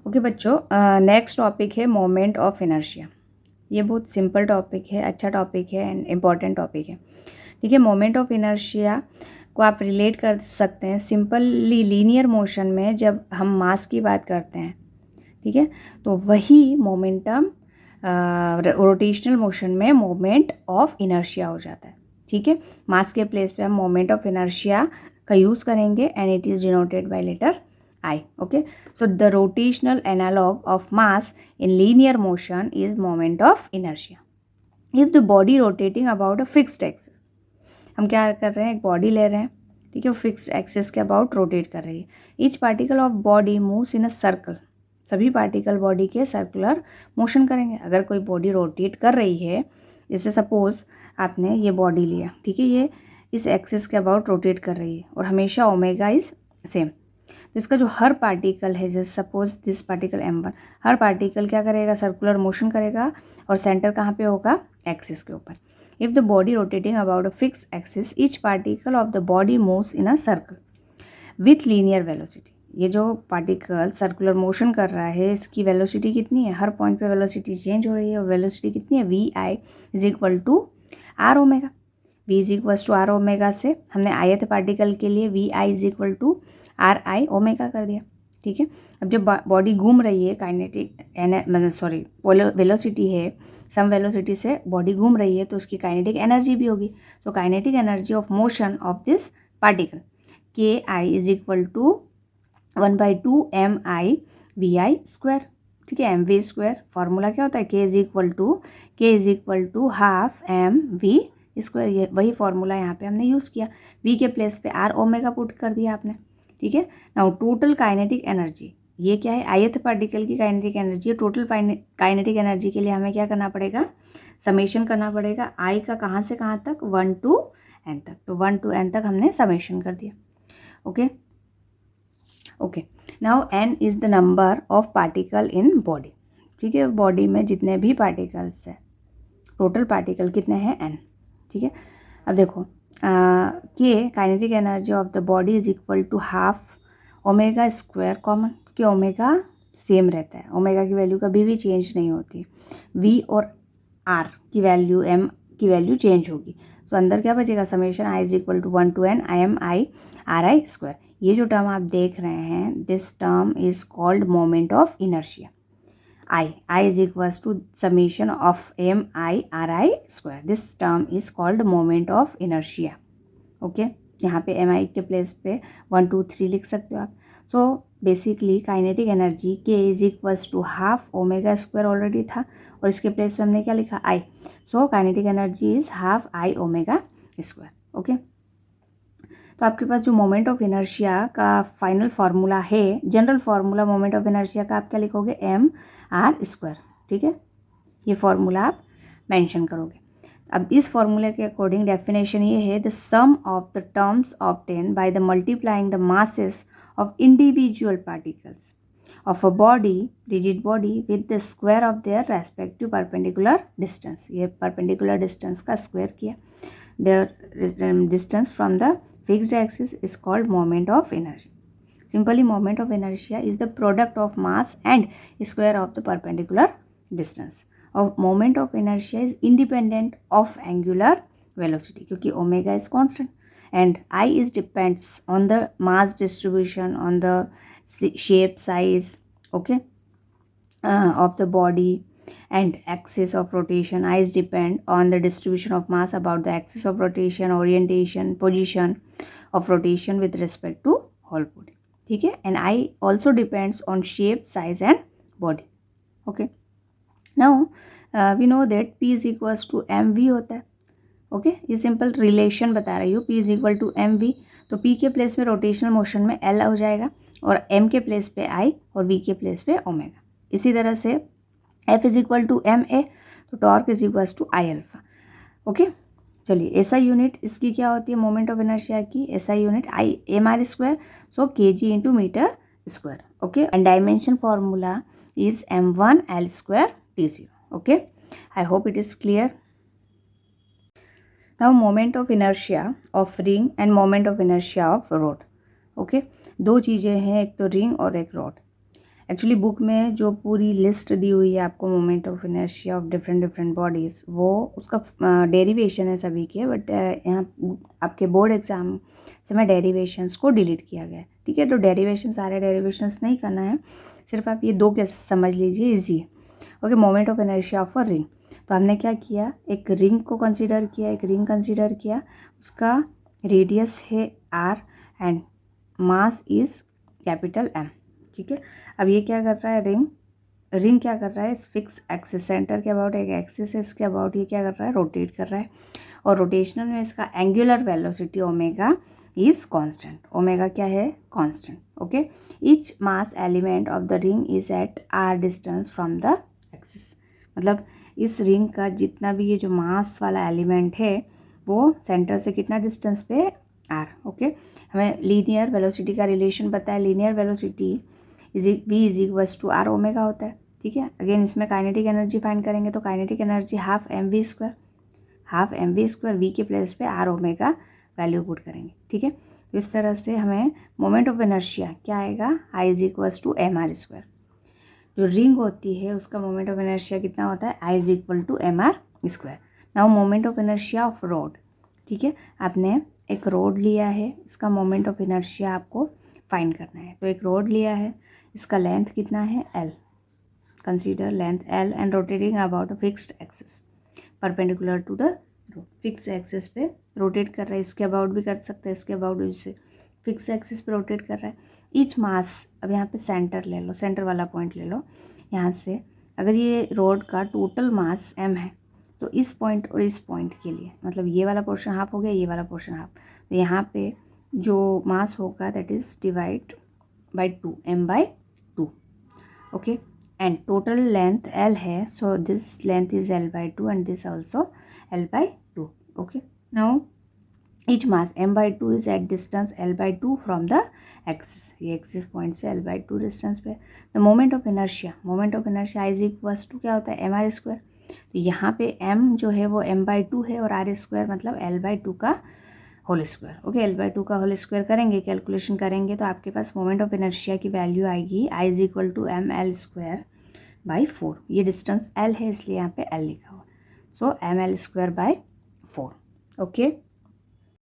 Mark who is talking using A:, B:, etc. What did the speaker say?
A: Okay बच्चों, next topic है moment of inertia. ये बहुत सिंपल टॉपिक है, अच्छा टॉपिक है एंड इम्पॉर्टेंट टॉपिक है। ठीक है, मोमेंट ऑफ इनर्शिया को आप रिलेट कर सकते हैं सिंपली लीनियर मोशन में। जब हम मास की बात करते हैं, ठीक है, तो वही मोमेंटम रोटेशनल मोशन में मोमेंट ऑफ इनर्शिया हो जाता है। ठीक है, मास के प्लेस पे हम मोमेंट ऑफ इनर्शिया का यूज़ करेंगे and it is denoted by letter I. Okay, so the rotational analog of mass in linear motion is moment of inertia. If the body rotating about a fixed axis, हम क्या कर रहे हैं, एक body ले रहे हैं, ठीक है, वो फिक्स्ड एक्सिस के अबाउट रोटेट कर रही है। Each particle of body moves in a circle, सभी पार्टिकल बॉडी के सर्कुलर मोशन करेंगे। अगर कोई बॉडी रोटेट कर रही है, जैसे सपोज आपने ये बॉडी लिया, ठीक है, ये इस एक्सिस के अबाउट रोटेट कर रही है और हमेशा ओमेगा इज सेम, तो इसका जो हर पार्टिकल है, जैसे suppose this particle m1, her particle क्या करेगा, सर्कुलर मोशन करेगा और सेंटर कहाँ पे होगा, एक्सिस के ऊपर। If the body rotating about a fix axis, each particle of the body moves in a circle with linear velocity. ये जो पार्टिकल सर्कुलर मोशन कर रहा है, इसकी वेलोसिटी कितनी है, हर पॉइंट पे वेलोसिटी चेंज हो रही है और वेलोसिटी कितनी है, V I is equal to R omega. V is equal to R omega से हमने ith पार्टिकल के लिए V I is equal to R I omega कर दिया। ठीक है, अब जब बॉडी घूम रही है, काइनेटिक वेलोसिटी है, सम वेलोसिटी से बॉडी घूम रही है, तो उसकी काइनेटिक एनर्जी भी होगी। तो kinetic energy of motion of this particle k i is equal to 1/2 mi v i square. ठीक है, mv स्क्वायर फॉर्मूला क्या होता है, k is equal to half M we square. ये वही फॉर्मूला यहाँ पे हमने यूज़ किया, v के प्लेस पे r ओमेगा पुट कर दिया आपने। ठीक है, नाउ टोटल काइनेटिक एनर्जी, ये क्या है, ith पार्टिकल की काइनेटिक एनर्जी है। टोटल काइनेटिक एनर्जी के लिए हमें क्या करना पड़ेगा, समेशन करना पड़ेगा। i का कहाँ से कहाँ तक, 1 to n तक, तो 1 to n तक हमने समेशन कर दिया। Okay okay, now n is the number of particle in body. ठीक है, बॉडी में जितने भी पार्टिकल्स हैं, टोटल पार्टिकल कितने हैं, n। ठीक है, अब देखो के kinetic energy of the body is equal to half omega square common, क्योंकि ओमेगा सेम रहता है, ओमेगा की वैल्यू कभी भी चेंज नहीं होती। वी और आर की वैल्यू, एम की वैल्यू चेंज होगी। सो अंदर क्या बचेगा, summation I is equal to 1 to n I M I R I square. ये जो टर्म आप देख रहे हैं, this term is called moment of inertia. I is equals to summation of mi/ri square. This term is called moment of inertia. Okay, यहाँ पे mi के place पे 1 2 3 लिख सकते हो आप। So basically kinetic energy k is equals to half omega square already था और इसके प्लेस पे हमने क्या लिखा, i। So kinetic energy is half i omega square. Okay, तो आपके पास जो मोमेंट ऑफ इनर्शिया का फाइनल फार्मूला है, general formula moment of inertia का आप क्या लिखोगे, एम आर स्क्वायर। ठीक है, ये फार्मूला आप मेंशन करोगे। अब इस फार्मूले के अकॉर्डिंग डेफिनेशन ये है, the sum of the terms obtain by the multiplying the masses of individual particles of a body, rigid body, with the square of their respective perpendicular distance. ये perpendicular distance का square किया, their distance from the fixed axis is called moment of inertia. Simply, moment of inertia is the product of mass and square of the perpendicular distance. Of moment of inertia is independent of angular velocity, क्योंकि omega is constant and I is depends on the mass distribution, on the shape, size, okay, of the body and axis of rotation. I is depend on the distribution of mass about the axis of rotation, orientation, position of rotation with respect to whole body. ठीक है, and I also depends on shape, size and body. Okay, now we know that P is equals to mv होता है। Okay, ये simple relation बता रही हूँ, P is equal to mv। तो P के प्लेस में रोटेशनल मोशन में L हो जाएगा और M के प्लेस पे I और V के प्लेस पे ओमेगा। इसी तरह से F is equal to ma, तो torque is equal to I alpha. Okay, चलिए SI यूनिट इसकी क्या होती है, मोमेंट ऑफ इनर्शिया की SI unit I M R square, so kg into metre square. Okay, and dimension formula is m1l² t0. Okay, I hope it is clear. Now moment of inertia of ring and moment of inertia of rod. Okay, दो चीज़ें हैं, एक तो ring और एक road. Actually book में जो पूरी लिस्ट दी हुई है आपको moment of inertia of different different bodies, वो उसका डेरिवेशन है सभी के, बट यहाँ आपके बोर्ड एग्जाम से मैं डेरिवेशंस को डिलीट किया गया है, ठीक है। तो डेरिवेशन, सारे डेरिवेशंस नहीं करना है, सिर्फ आप ये 2 केस समझ लीजिए, ईजी है। Okay, moment of inertia of a ring. तो हमने क्या किया, एक रिंग को कंसीडर किया, एक रिंग कंसीडर किया, उसका रेडियस है r and mass is capital M, ठीक है। अब ये क्या कर रहा है, रिंग क्या कर रहा है, इस फिक्स एक्सिस, सेंटर के अबाउट एक एक्सिस है, इसके अबाउट ये क्या कर रहा है, रोटेट कर रहा है, और रोटेशनल में इसका angular velocity omega is constant, omega क्या है, constant. Okay, each mass element of the ring is at r distance from the axis, मतलब इस रिंग का जितना भी ये जो मास वाला एलिमेंट है वो सेंटर से कितना डिस्टेंस पे, r। ओके, हमें लीनियर वेलोसिटी का रिलेशन पता है, linear velocity v is equals to r omega होता है, ठीक है। अगेन इसमें काइनेटिक एनर्जी फाइंड करेंगे, तो kinetic energy half M we square, v के प्लेस पे r ओमेगा वैल्यू पुट करेंगे, ठीक है। तो इस तरह से हमें मोमेंट ऑफ इनर्शिया क्या आएगा, I is equals to mr square. जो रिंग होती है उसका मोमेंट ऑफ इनर्शिया कितना होता है, I is equal to mr square. Now moment of inertia of rod, ठीक है, आपने एक रोड लिया है, इसका मोमेंट ऑफ इनर्शिया आपको फाइंड करना है। तो एक रोड लिया है, इसका लेंथ कितना है, L, consider length L and rotating about a fixed axis perpendicular to the rod, fix axis पे रोटेट कर रहा है, इसके अबाउट भी कर सकते हैं, इसके अबाउट भी से फिक्स एक्सिस पे रोटेट कर रहा है। ईच मास, अब यहाँ पे सेंटर ले लो, सेंटर वाला पॉइंट ले लो, यहाँ से अगर ये रोड का टोटल मास m है, तो इस पॉइंट और इस पॉइंट के लिए, मतलब ये वाला पोर्शन हाफ हो गया, ये वाला पोर्शन हाफ, तो यहाँ पे जो मास होगा that is divide by 2, m/2। Okay, and total length L है, so this length is L/2 and this also L/2। Okay, now each mass m/2 is at distance L/2 from the axis, ये axis point से L/2 distance पे। The moment of inertia is equals to क्या होता है, mr square. तो यहाँ पे m जो है वो m/2 है और r स्क्वायर मतलब L/2 का होल स्क्वायर। ओके, L/2 का होल स्क्वायर करेंगे, कैलकुलेशन करेंगे, तो आपके पास मोमेंट ऑफ इनर्शिया की वैल्यू आएगी I is equal to ml square by 4। ये डिस्टेंस L है इसलिए यहाँ पे L लिखा हुआ, सो ml स्क्वायर बाई 4। ओके,